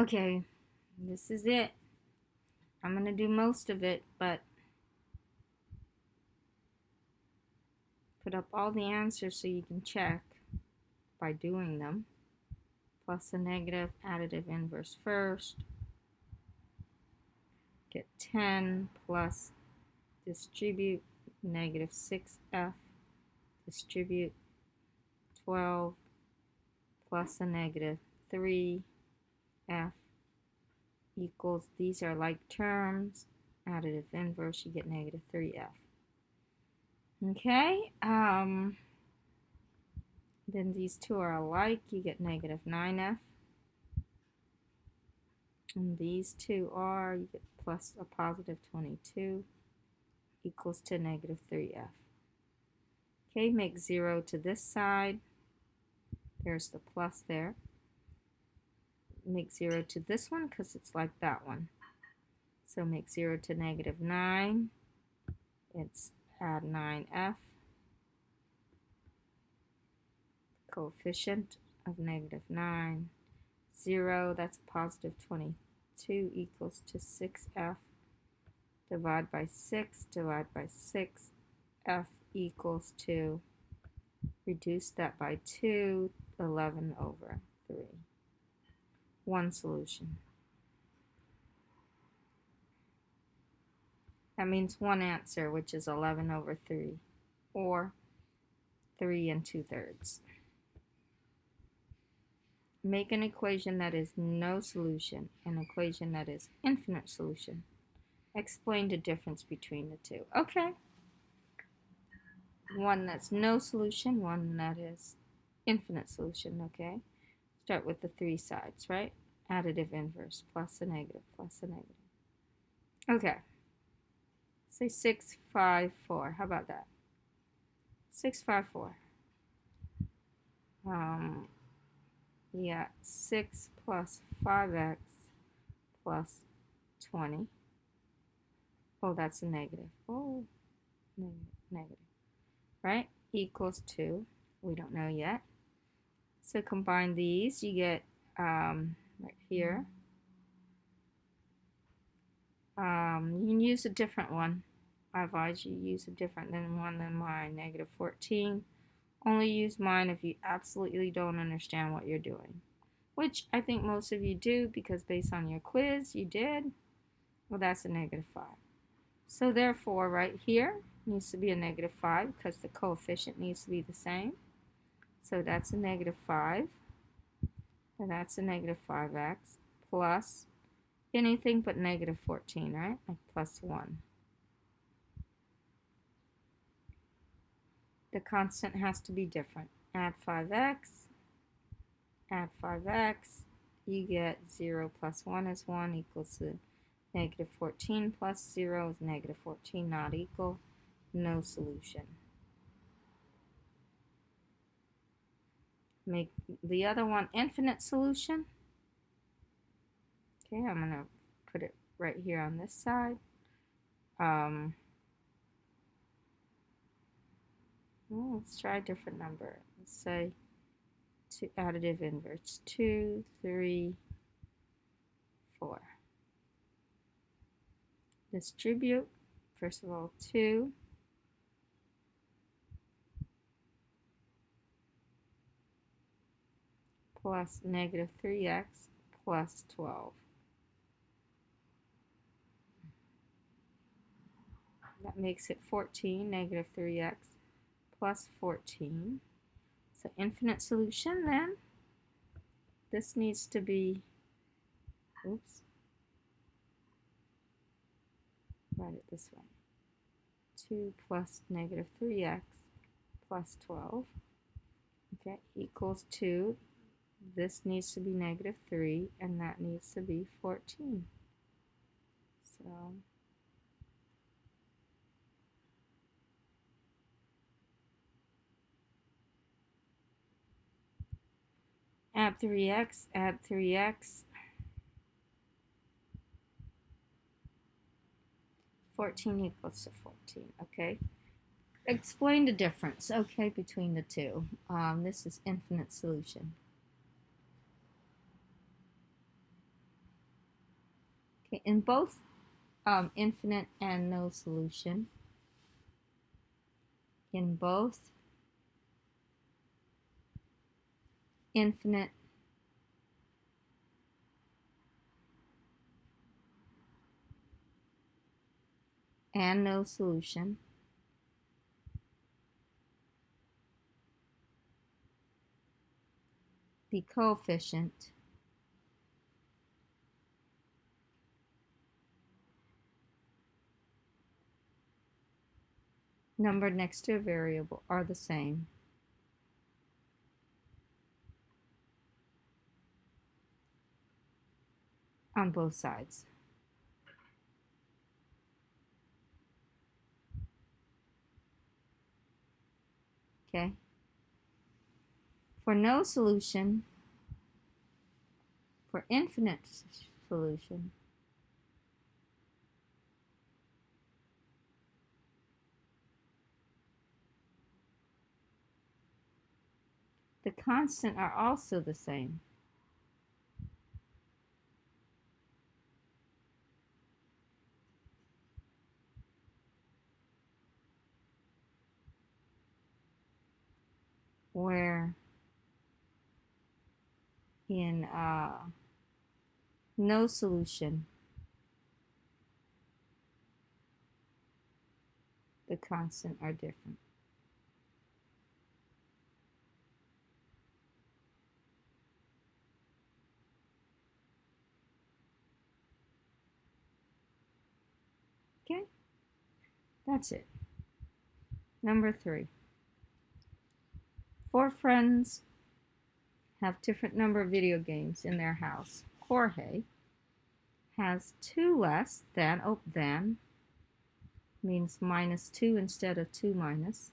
Okay, this is it. I'm going to do most of it, but put up all the answers so you can check by doing them. Plus the negative, additive inverse first. Get 10 plus distribute negative 6f, distribute 12 plus a negative 3f equals, these are like terms, additive inverse, you get negative 3f. Okay, then these two are alike, you get negative 9f. And these two are, you get plus a positive 22 equals to negative 3f. Okay, make 0 to this side. There's the plus there. Make 0 to this one because it's like that one. So make 0 to negative 9. It's add 9f. Coefficient of negative 9. 0, that's a positive 22 equals to 6f. Divide by 6, divide by 6. F equals to, reduce that by 2, 11 over 3. One solution. That means one answer, which is 11 over 3, or 3 2/3. Make an equation that is no solution, an equation that is infinite solution. Explain the difference between the two. Okay. One that's no solution, one that is infinite solution, okay? Start with the three sides, right? Additive inverse, plus a negative, plus a negative. Okay. Say 6, 5, 4. How about that? 6, 5, 4. Yeah, 6 plus 5x plus 20. Oh, that's a negative. Oh, negative. Right? Equals 2. We don't know yet. So combine these. You get right here. You can use a different one. I advise you use a different one than mine. Negative 14. Only use mine if you absolutely don't understand what you're doing. Which I think most of you do, because based on your quiz you did. Well, that's a negative 5. So therefore right here needs to be a negative 5 because the coefficient needs to be the same. So that's a negative 5. And that's a negative 5x plus anything but negative 14, right? Like plus 1. The constant has to be different. Add 5x, add 5x, you get 0 plus 1 is 1 equals to negative 14 plus 0 is negative 14, not equal, no solution. Make the other one infinite solution. Okay, I'm going to put it right here on this side. Well, let's try a different number. Let's say additive inverse 2, 3, 4. Distribute, first of all, 2 plus negative 3x plus 12. That makes it 14, negative 3x plus 14. So infinite solution then. This needs to be, oops, write it this way. 2 plus negative 3x plus 12, okay, equals 2. This needs to be negative 3, and that needs to be 14. So add 3x, add 3x. 14 equals to 14, okay? Explain the difference, okay, between the two. This is infinite solution. Okay, in both infinite and no solution, in both infinite and no solution, the coefficient numbered next to a variable are the same. On both sides. Okay? For no solution, for infinite solution, the constant are also the same. Where in no solution, the constant are different. Okay? That's it. Number 3. 4 friends have different number of video games in their house. Jorge has 2 less than, than means -2 instead of 2 minus.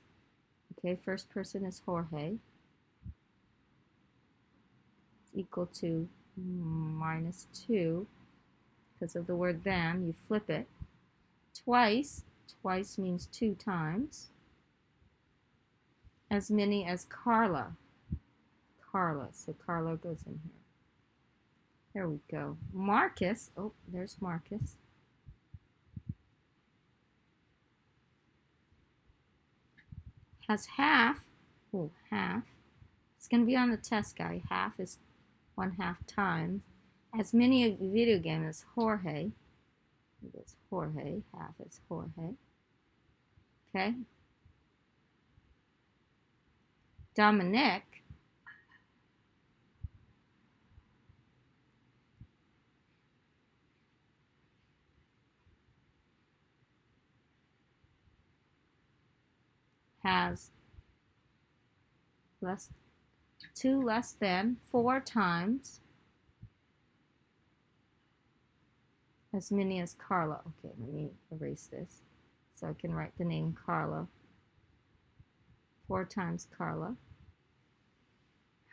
Okay, first person is Jorge. It's equal to -2. Because of the word than, you flip it. Twice means 2 times. As many as Carla. So Carla goes in here. There we go. Marcus, there's Marcus. Has half. Half. It's going to be on the test guide. Half is 1/2 times. As many of the video game as Jorge. It's Jorge. Half is Jorge. Okay. Dominic has 2 less than 4 times as many as Carla. Okay, let me erase this so I can write the name Carla. 4 times Carla.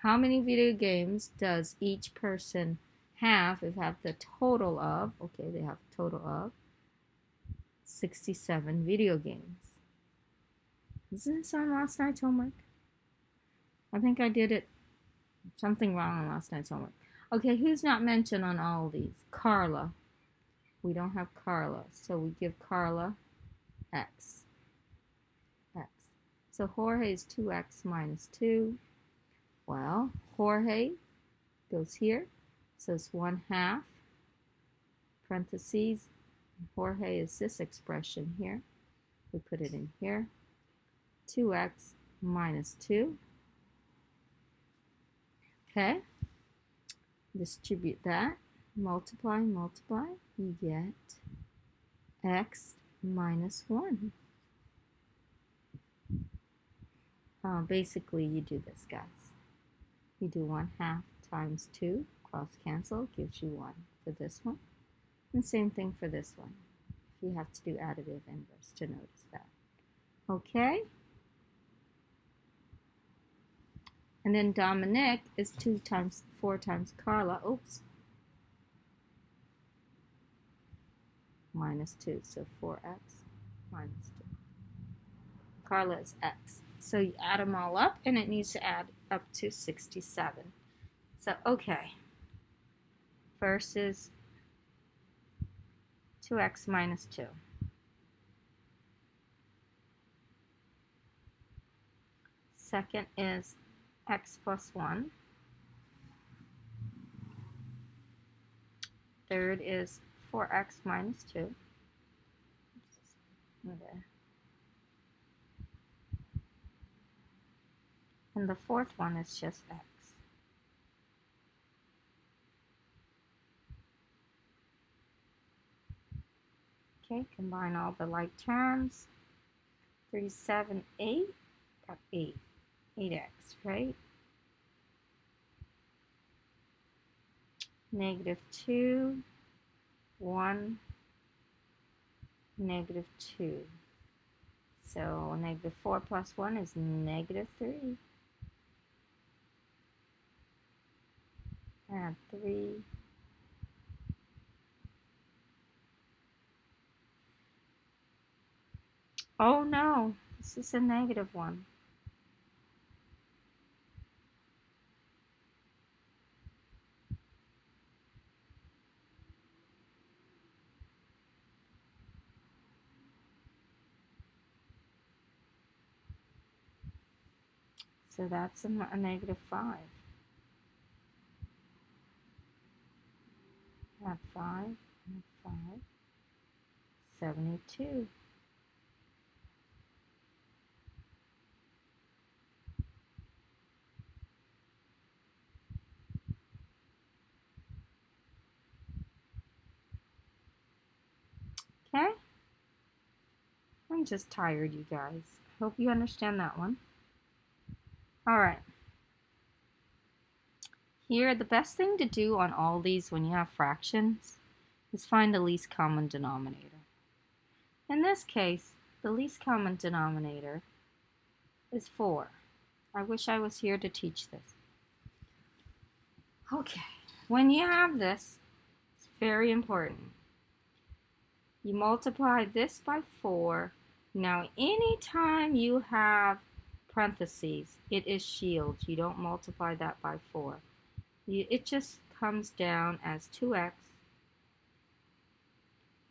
How many video games does each person have? If have the total of, okay, they have a total of 67 video games. Is this on last night's homework? I think I did something wrong on last night's homework. Okay, who's not mentioned on all of these? Carla. We don't have Carla, so we give Carla X. So Jorge is 2x minus 2. Well, Jorge goes here, so it's 1/2, parentheses. Jorge is this expression here. We put it in here. 2x minus 2. Okay. Distribute that. Multiply. You get x minus 1. Basically, you do this, guys. You do 1/2 times 2. Cross cancel gives you 1 for this one. And same thing for this one. You have to do additive inverse to notice that. Okay? And then Dominic is 4 times Carla. Minus 2. So 4x minus 2. Carla is x. So you add them all up, and it needs to add up to 67. So, okay. First is 2x minus 2. Second is x plus 1. Third is 4x minus 2. Okay. And the fourth one is just x. Okay, combine all the like terms. 3, 7, 8, got 8. 8x, right? Negative 2, 1, negative 2. So negative 4 plus 1 is negative 3. Add 3. Oh no, this is a negative 1. So that's a negative 5. Add 5, add 5, 72. Okay? I'm just tired, you guys. Hope you understand that one. All right. Here, the best thing to do on all these when you have fractions is find the least common denominator. In this case, the least common denominator is 4. I wish I was here to teach this. Okay, when you have this, it's very important. You multiply this by 4. Now, anytime you have parentheses, it is shield. You don't multiply that by 4. It just comes down as 2x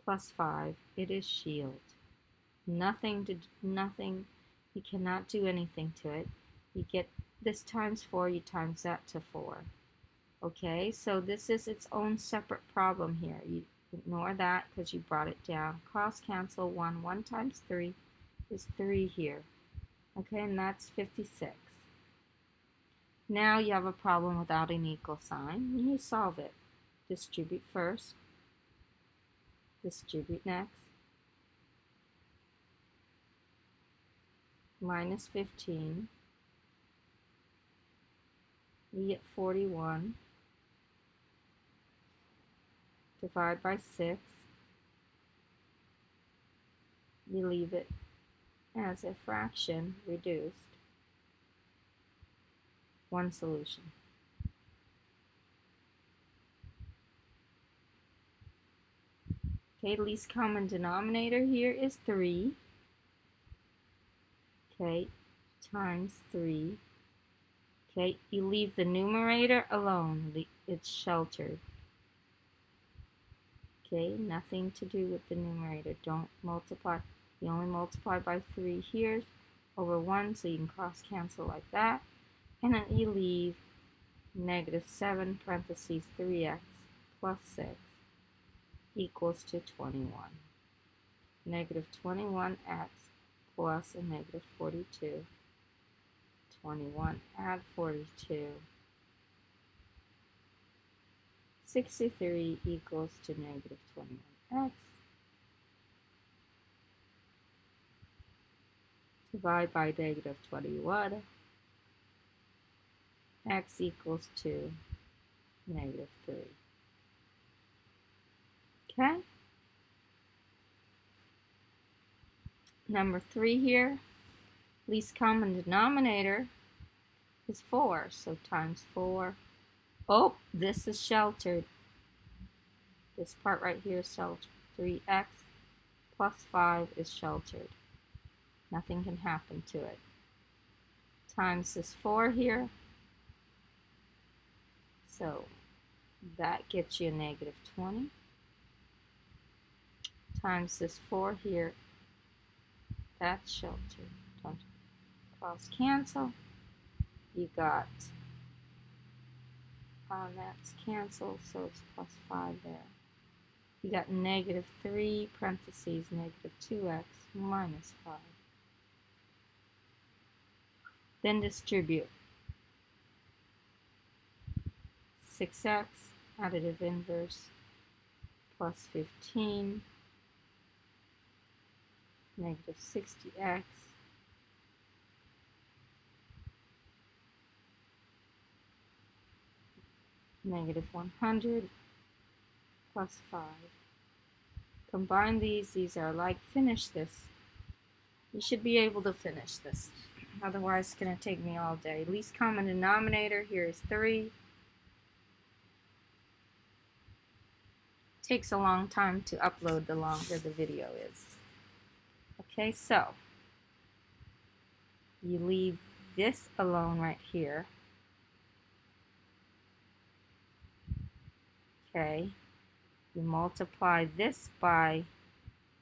plus 5. It is shield. Nothing, you cannot do anything to it. You get this times 4, you times that to 4. Okay, so this is its own separate problem here. You ignore that because you brought it down. Cross cancel 1. 1 times 3 is 3 here. Okay, and that's 56. Now you have a problem without an equal sign. You solve it. Distribute first. Distribute next. Minus 15. You get 41. Divide by 6. You leave it as a fraction reduced. One solution. Okay, least common denominator here is 3. Okay, times 3. Okay, you leave the numerator alone. It's sheltered. Okay, nothing to do with the numerator. Don't multiply. You only multiply by 3 here over 1, so you can cross cancel like that. And then you leave negative 7 parentheses 3x plus 6 equals to 21. Negative 21x plus a negative 42. 21 add 42. 63 equals to negative 21x. Divide by negative 21. X equals to negative 3. Okay? Number 3 here, least common denominator is 4, so times 4. Oh, this is sheltered. This part right here is sheltered. 3x plus 5 is sheltered. Nothing can happen to it. Times this 4 here. So that gets you a negative 20. times this 4 here. That's sheltered. Don't cross cancel. You got, that's canceled, so it's plus 5 there. You got negative 3 parentheses negative 2x minus 5. Then distribute. 6x, additive inverse, plus 15, negative 60x, negative 100, plus 5. Combine these are alike. Finish this. You should be able to finish this. Otherwise, it's going to take me all day. Least common denominator here is 3. Takes a long time to upload the longer the video is. Okay, so you leave this alone right here. Okay, you multiply this by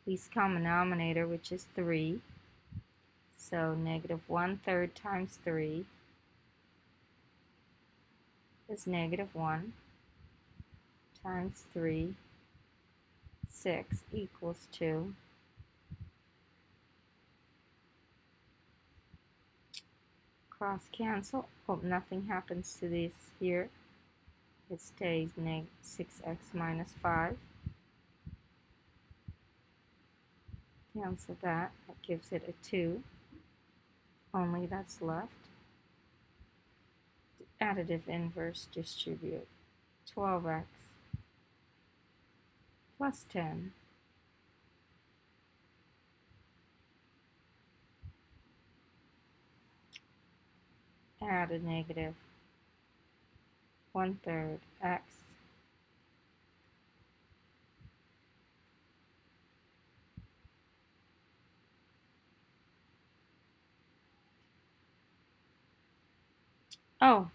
least common denominator, which is 3. So negative 1/3 times 3 is negative 1 times 3, 6 equals 2. Cross cancel. Hope nothing happens to this here. It stays negative 6x minus 5. Cancel that. That gives it a 2. Only that's left. Additive inverse distribute. 12x plus 10 add a negative 1/3 x oh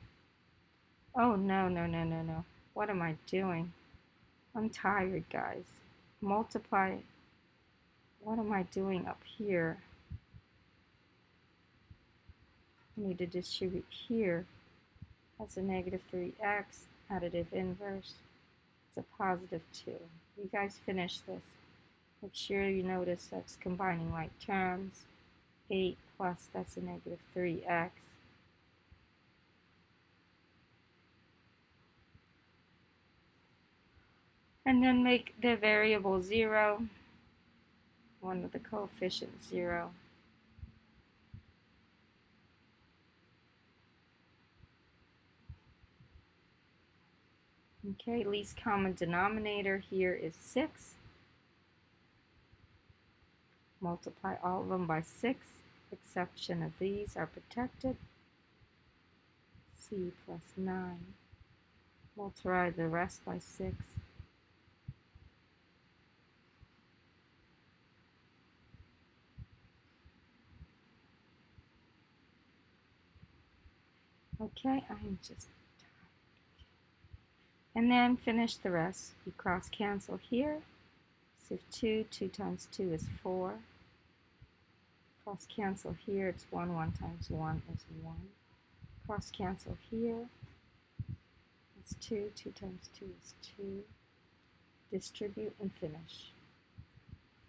no. What am I doing? I'm tired, guys. Multiply. What am I doing up here? I need to distribute here. That's a negative 3x, additive inverse. It's a positive 2. You guys finish this. Make sure you notice that's combining like terms. 8 plus, that's a negative 3x. And then make the variable 0, one of the coefficients 0. Okay, least common denominator here is 6. Multiply all of them by 6. Exception of these are protected. C plus 9. Multiply the rest by 6. Okay, I'm just tired. And then finish the rest. You cross cancel here. So 2 times 2 is 4. Cross cancel here, it's 1 times 1 is 1. Cross cancel here, it's 2 times 2 is 2. Distribute and finish.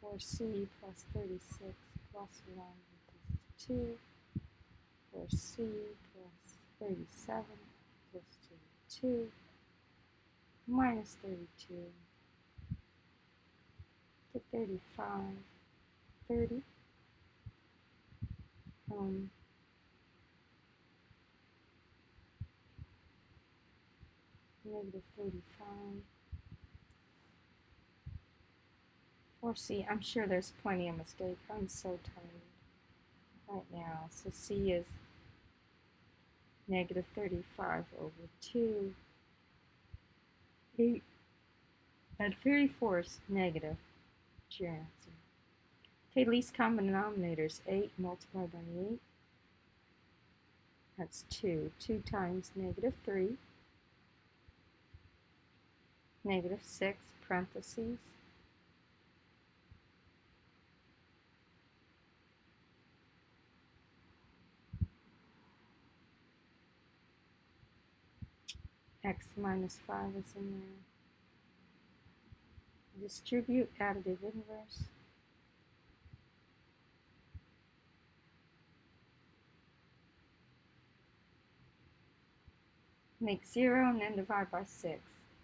4c plus 36 plus 1 equals 2. 4c plus 37 equals 2. Minus 32. Get 35. 30. Negative 35. 4c, I'm sure there's plenty of mistakes. I'm so tired right now. So c is negative 35 over 2. 8 and 34 is negative. That's your answer. Okay, least common denominator is 8 multiplied by 8. That's 2. 2 times negative 3. Negative 6 parentheses. X minus 5 is in there. Distribute additive inverse. Make 0 and then divide by 6.